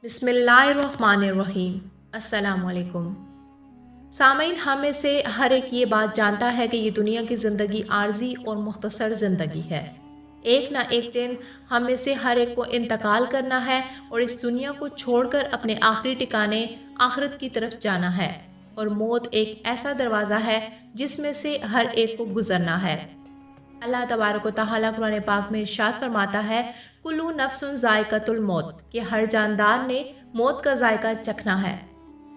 بسم اللہ الرحمن الرحیم۔ السلام علیکم سامعین، ہم میں سے ہر ایک یہ بات جانتا ہے کہ یہ دنیا کی زندگی عارضی اور مختصر زندگی ہے۔ ایک نہ ایک دن ہم میں سے ہر ایک کو انتقال کرنا ہے اور اس دنیا کو چھوڑ کر اپنے آخری ٹھکانے آخرت کی طرف جانا ہے، اور موت ایک ایسا دروازہ ہے جس میں سے ہر ایک کو گزرنا ہے۔ اللہ تبارک و تعالیٰ قرآن پاک میں ارشاد فرماتا ہے، کلو نفس ذائقۃ الموت، کہ ہر جاندار نے موت کا ذائقہ چکھنا ہے۔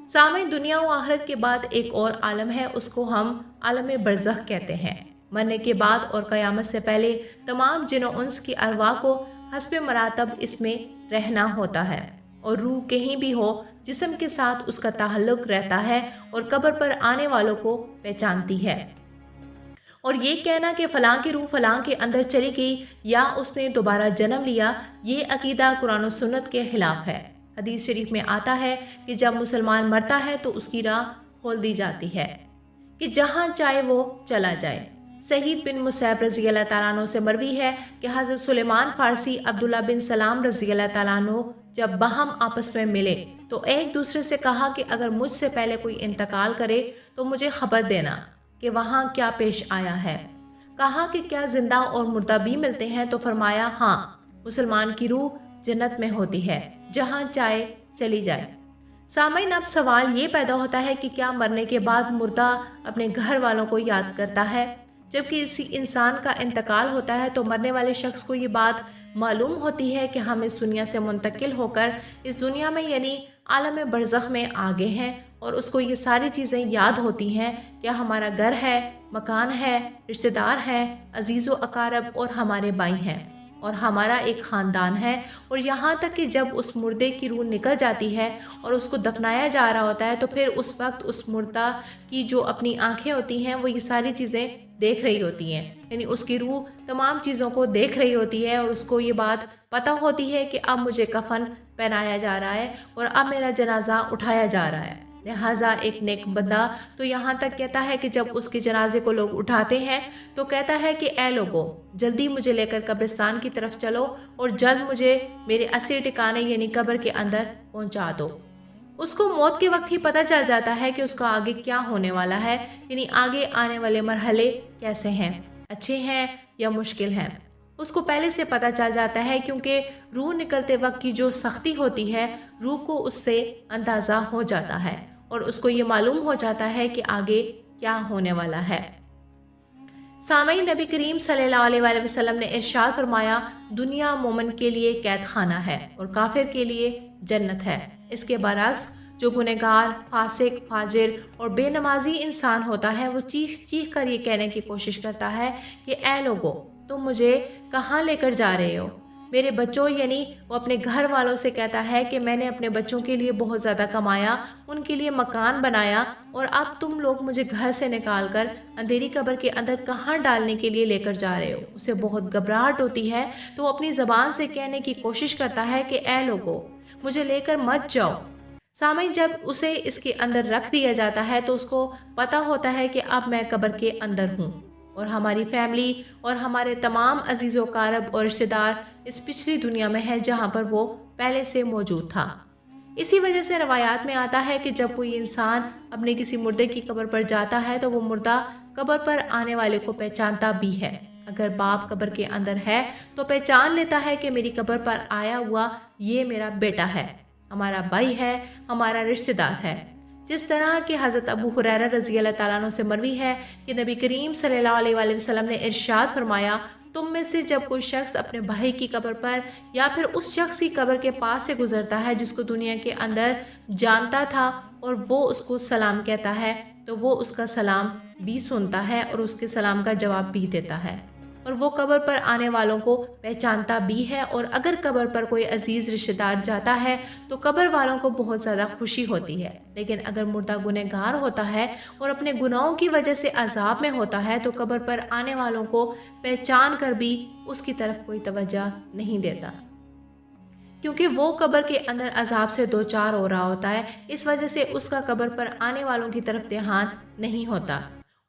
سامعین، دنیا و آخرت کے بعد ایک اور عالم ہے، اس کو ہم عالم برزخ کہتے ہیں۔ مرنے کے بعد اور قیامت سے پہلے تمام جن و انس کی ارواح کو حسب مراتب اس میں رہنا ہوتا ہے، اور روح کہیں بھی ہو جسم کے ساتھ اس کا تعلق رہتا ہے اور قبر پر آنے والوں کو پہچانتی ہے۔ اور یہ کہنا کہ فلاں کی روح فلاں کے اندر چلی گئی یا اس نے دوبارہ جنم لیا، یہ عقیدہ قرآن و سنت کے خلاف ہے۔ حدیث شریف میں آتا ہے کہ جب مسلمان مرتا ہے تو اس کی راہ کھول دی جاتی ہے کہ جہاں چاہے وہ چلا جائے۔ سعید بن مسیب رضی اللہ تعالیٰ عنہ سے مروی ہے کہ حضرت سلیمان فارسی عبداللہ بن سلام رضی اللہ تعالیٰ عنہ جب باہم آپس میں ملے تو ایک دوسرے سے کہا کہ اگر مجھ سے پہلے کوئی انتقال کرے تو مجھے خبر دینا کہ وہاں کیا پیش آیا ہے۔ کہا کہ کیا زندہ اور مردہ بھی ملتے ہیں؟ تو فرمایا ہاں، مسلمان کی روح جنت میں ہوتی ہے، جہاں چاہے چلی جائے۔ سامعین، اب سوال یہ پیدا ہوتا ہے کہ کیا مرنے کے بعد مردہ اپنے گھر والوں کو یاد کرتا ہے؟ جبکہ کسی انسان کا انتقال ہوتا ہے تو مرنے والے شخص کو یہ بات معلوم ہوتی ہے کہ ہم اس دنیا سے منتقل ہو کر اس دنیا میں یعنی عالم برزخ میں آگے ہیں، اور اس کو یہ ساری چیزیں یاد ہوتی ہیں کہ ہمارا گھر ہے، مکان ہے، رشتہ دار ہیں، عزیز و اقارب اور ہمارے بھائی ہیں، اور ہمارا ایک خاندان ہے۔ اور یہاں تک کہ جب اس مردے کی روح نکل جاتی ہے اور اس کو دفنایا جا رہا ہوتا ہے تو پھر اس وقت اس مردہ کی جو اپنی آنکھیں ہوتی ہیں وہ یہ ساری چیزیں دیکھ رہی ہوتی ہیں، یعنی اس کی روح تمام چیزوں کو دیکھ رہی ہوتی ہے، اور اس کو یہ بات پتہ ہوتی ہے کہ اب مجھے کفن پہنایا جا رہا ہے اور اب میرا جنازہ اٹھایا جا رہا ہے۔ لہٰذا ایک نیک بندہ تو یہاں تک کہتا ہے کہ جب اس کے جنازے کو لوگ اٹھاتے ہیں تو کہتا ہے کہ اے لوگو، جلدی مجھے لے کر قبرستان کی طرف چلو اور جلد مجھے میرے اصلی ٹھکانے یعنی قبر کے اندر پہنچا دو۔ اس کو موت کے وقت ہی پتہ چل جاتا ہے کہ اس کا آگے کیا ہونے والا ہے، یعنی آگے آنے والے مرحلے کیسے ہیں، اچھے ہیں یا مشکل ہیں۔ اس کو پہلے سے پتہ چل جاتا ہے، کیونکہ روح نکلتے وقت کی جو سختی ہوتی ہے روح کو اس سے اندازہ ہو جاتا ہے، اور اس کو یہ معلوم ہو جاتا ہے کہ آگے کیا ہونے والا ہے۔ سامعین، نبی کریم صلی اللہ علیہ وآلہ وسلم نے ارشاد فرمایا، دنیا مومن کے لیے قید خانہ ہے اور کافر کے لیے جنت ہے۔ اس کے برعکس جو گنہگار، فاسق، فاجر اور بے نمازی انسان ہوتا ہے وہ چیخ چیخ کر یہ کہنے کی کوشش کرتا ہے کہ اے لوگو، تم مجھے کہاں لے کر جا رہے ہو؟ میرے بچوں، یعنی وہ اپنے گھر والوں سے کہتا ہے کہ میں نے اپنے بچوں کے لیے بہت زیادہ کمایا، ان کے لیے مکان بنایا، اور اب تم لوگ مجھے گھر سے نکال کر اندھیری قبر کے اندر کہاں ڈالنے کے لیے لے کر جا رہے ہو؟ اسے بہت گھبراہٹ ہوتی ہے تو وہ اپنی زبان سے کہنے کی کوشش کرتا ہے کہ اے لوگو، مجھے لے کر مت جاؤ۔ سامعین، جب اسے اس کے اندر رکھ دیا جاتا ہے تو اس کو پتہ ہوتا ہے کہ اب میں قبر کے اندر ہوں، اور ہماری فیملی اور ہمارے تمام عزیز و اقارب اور رشتہ دار اس پچھلی دنیا میں ہے جہاں پر وہ پہلے سے موجود تھا۔ اسی وجہ سے روایات میں آتا ہے کہ جب کوئی انسان اپنے کسی مردے کی قبر پر جاتا ہے تو وہ مردہ قبر پر آنے والے کو پہچانتا بھی ہے۔ اگر باپ قبر کے اندر ہے تو پہچان لیتا ہے کہ میری قبر پر آیا ہوا یہ میرا بیٹا ہے، ہمارا بھائی ہے، ہمارا رشتہ دار ہے۔ جس طرح کہ حضرت ابو ہریرہ رضی اللہ تعالیٰ عنہ سے مروی ہے کہ نبی کریم صلی اللہ علیہ وآلہ وسلم نے ارشاد فرمایا، تم میں سے جب کوئی شخص اپنے بھائی کی قبر پر یا پھر اس شخص کی قبر کے پاس سے گزرتا ہے جس کو دنیا کے اندر جانتا تھا اور وہ اس کو سلام کہتا ہے تو وہ اس کا سلام بھی سنتا ہے اور اس کے سلام کا جواب بھی دیتا ہے، اور وہ قبر پر آنے والوں کو پہچانتا بھی ہے۔ اور اگر قبر پر کوئی عزیز رشتہ دار جاتا ہے تو قبر والوں کو بہت زیادہ خوشی ہوتی ہے، لیکن اگر مردہ گنہگار ہوتا ہے اور اپنے گناہوں کی وجہ سے عذاب میں ہوتا ہے تو قبر پر آنے والوں کو پہچان کر بھی اس کی طرف کوئی توجہ نہیں دیتا، کیونکہ وہ قبر کے اندر عذاب سے دوچار ہو رہا ہوتا ہے، اس وجہ سے اس کا قبر پر آنے والوں کی طرف دھیان نہیں ہوتا۔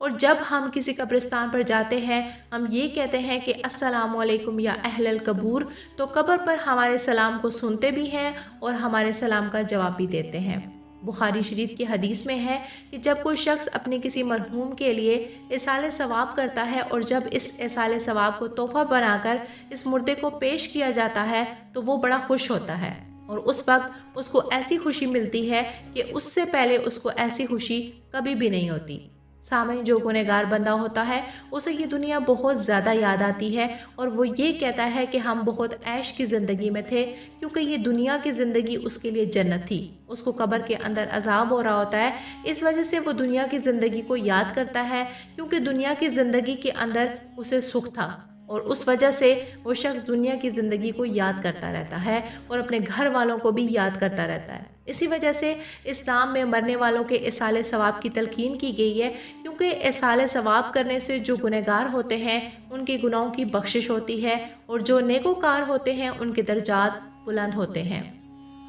اور جب ہم کسی قبرستان پر جاتے ہیں ہم یہ کہتے ہیں کہ السلام علیکم یا اہل القبور، تو قبر پر ہمارے سلام کو سنتے بھی ہیں اور ہمارے سلام کا جواب بھی دیتے ہیں۔ بخاری شریف کی حدیث میں ہے کہ جب کوئی شخص اپنے کسی مرحوم کے لیے ایصال ثواب کرتا ہے اور جب اس ایصال ثواب کو تحفہ بنا کر اس مردے کو پیش کیا جاتا ہے تو وہ بڑا خوش ہوتا ہے، اور اس وقت اس کو ایسی خوشی ملتی ہے کہ اس سے پہلے اس کو ایسی خوشی کبھی بھی نہیں ہوتی۔ سامعین، جو گنہگار بندہ ہوتا ہے اسے یہ دنیا بہت زیادہ یاد آتی ہے اور وہ یہ کہتا ہے کہ ہم بہت عیش کی زندگی میں تھے، کیونکہ یہ دنیا کی زندگی اس کے لیے جنت تھی۔ اس کو قبر کے اندر عذاب ہو رہا ہوتا ہے، اس وجہ سے وہ دنیا کی زندگی کو یاد کرتا ہے، کیونکہ دنیا کی زندگی کے اندر اسے سکھ تھا، اور اس وجہ سے وہ شخص دنیا کی زندگی کو یاد کرتا رہتا ہے اور اپنے گھر والوں کو بھی یاد کرتا رہتا ہے۔ اسی وجہ سے اسلام میں مرنے والوں کے ایصال ثواب کی تلقین کی گئی ہے، کیونکہ ایصال ثواب کرنے سے جو گنہگار ہوتے ہیں ان کے گناہوں کی بخشش ہوتی ہے اور جو نیکوکار ہوتے ہیں ان کے درجات بلند ہوتے ہیں۔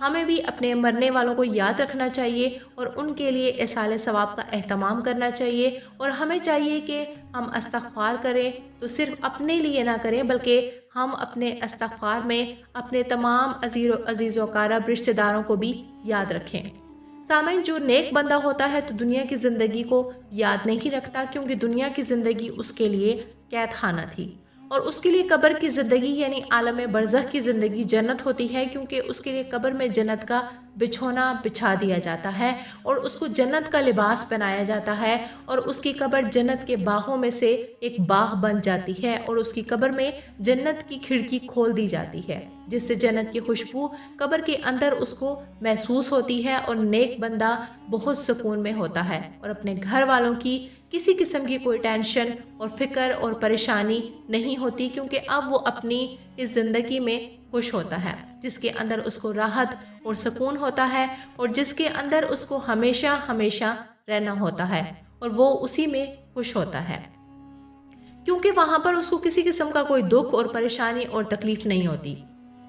ہمیں بھی اپنے مرنے والوں کو یاد رکھنا چاہیے اور ان کے لیے ایصال ثواب کا اہتمام کرنا چاہیے، اور ہمیں چاہیے کہ ہم استغفار کریں تو صرف اپنے لیے نہ کریں بلکہ ہم اپنے استغفار میں اپنے تمام عزیز و اقارب رشتہ داروں کو بھی یاد رکھیں۔ سامعین، جو نیک بندہ ہوتا ہے تو دنیا کی زندگی کو یاد نہیں رکھتا، کیونکہ دنیا کی زندگی اس کے لیے قید خانہ تھی، اور اس کے لیے قبر کی زندگی یعنی عالم برزخ کی زندگی جنت ہوتی ہے، کیونکہ اس کے لیے قبر میں جنت کا بچھونا بچھا دیا جاتا ہے اور اس کو جنت کا لباس پہنایا جاتا ہے، اور اس کی قبر جنت کے باغوں میں سے ایک باغ بن جاتی ہے، اور اس کی قبر میں جنت کی کھڑکی کھول دی جاتی ہے، جس سے جنت کی خوشبو قبر کے اندر اس کو محسوس ہوتی ہے، اور نیک بندہ بہت سکون میں ہوتا ہے اور اپنے گھر والوں کی کسی قسم کی کوئی ٹینشن اور فکر اور پریشانی نہیں ہوتی، کیونکہ اب وہ اپنی اس زندگی میں خوش ہوتا ہے جس کے اندر اس کو راحت اور سکون ہوتا ہے، اور جس کے اندر اس کو ہمیشہ ہمیشہ رہنا ہوتا ہے، اور وہ اسی میں خوش ہوتا ہے، کیونکہ وہاں پر اس کو کسی قسم کا کوئی دکھ اور پریشانی اور تکلیف نہیں ہوتی۔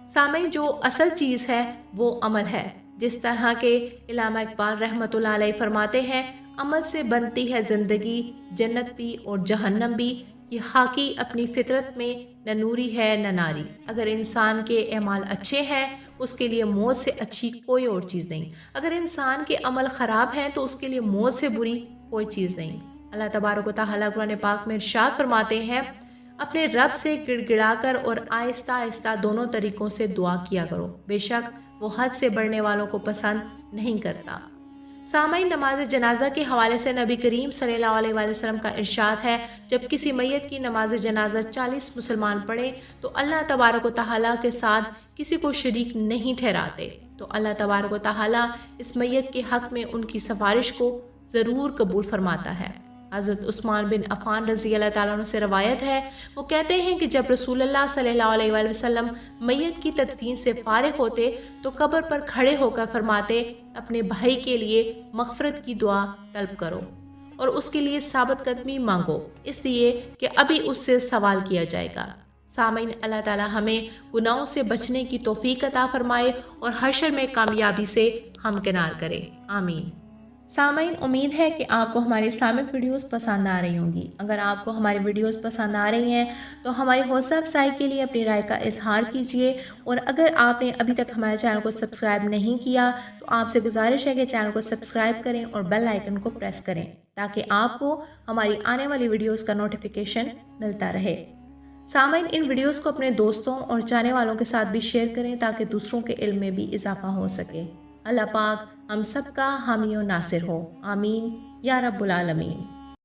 سامعین، جو اصل چیز ہے وہ عمل ہے، جس طرح کے علامہ اقبال رحمۃ اللہ علیہ فرماتے ہیں، عمل سے بنتی ہے زندگی، جنت بھی اور جہنم بھی، یہ خاکی اپنی فطرت میں نہ نوری ہے نہ ناری۔ اگر انسان کے اعمال اچھے ہیں اس کے لیے موت سے اچھی کوئی اور چیز نہیں، اگر انسان کے عمل خراب ہیں تو اس کے لیے موت سے بری کوئی چیز نہیں۔ اللہ تبارک و تعالیٰ قرآن پاک میں ارشاد فرماتے ہیں، اپنے رب سے گڑ گڑا کر اور آہستہ آہستہ دونوں طریقوں سے دعا کیا کرو، بے شک وہ حد سے بڑھنے والوں کو پسند نہیں کرتا۔ سامعین، نماز جنازہ کے حوالے سے نبی کریم صلی اللہ علیہ وآلہ وسلم کا ارشاد ہے، جب کسی میت کی نماز جنازہ 40 مسلمان پڑھے تو اللہ تبارک و تعالیٰ کے ساتھ کسی کو شریک نہیں ٹھہراتے، تو اللہ تبارک و تعالیٰ اس میت کے حق میں ان کی سفارش کو ضرور قبول فرماتا ہے۔ حضرت عثمان بن عفان رضی اللہ تعالیٰ عنہ سے روایت ہے، وہ کہتے ہیں کہ جب رسول اللہ صلی اللہ علیہ وآلہ وسلم میت کی تدفین سے فارغ ہوتے تو قبر پر کھڑے ہو کر فرماتے، اپنے بھائی کے لیے مغفرت کی دعا طلب کرو اور اس کے لیے ثابت قدمی مانگو، اس لیے کہ ابھی اس سے سوال کیا جائے گا۔ سامعین، اللہ تعالیٰ ہمیں گناہوں سے بچنے کی توفیق عطا فرمائے اور حشر میں کامیابی سے ہمکنار کرے، آمین۔ سامعین، امید ہے کہ آپ کو ہماری اسلامک ویڈیوز پسند آ رہی ہوں گی۔ اگر آپ کو ہماری ویڈیوز پسند آ رہی ہیں تو ہماری حوصلہ افزائی کے لیے اپنی رائے کا اظہار کیجیے، اور اگر آپ نے ابھی تک ہمارے چینل کو سبسکرائب نہیں کیا تو آپ سے گزارش ہے کہ چینل کو سبسکرائب کریں اور بیل آئیکن کو پریس کریں تاکہ آپ کو ہماری آنے والی ویڈیوز کا نوٹیفیکیشن ملتا رہے۔ سامعین، ان ویڈیوز کو اپنے دوستوں اور چاہنے والوں کے ساتھ بھی شیئر کریں تاکہ دوسروں کے علم میں بھی اضافہ ہو سکے۔ اللہ پاک ہم سب کا حامی و ناصر ہو، آمین یا رب العالمین۔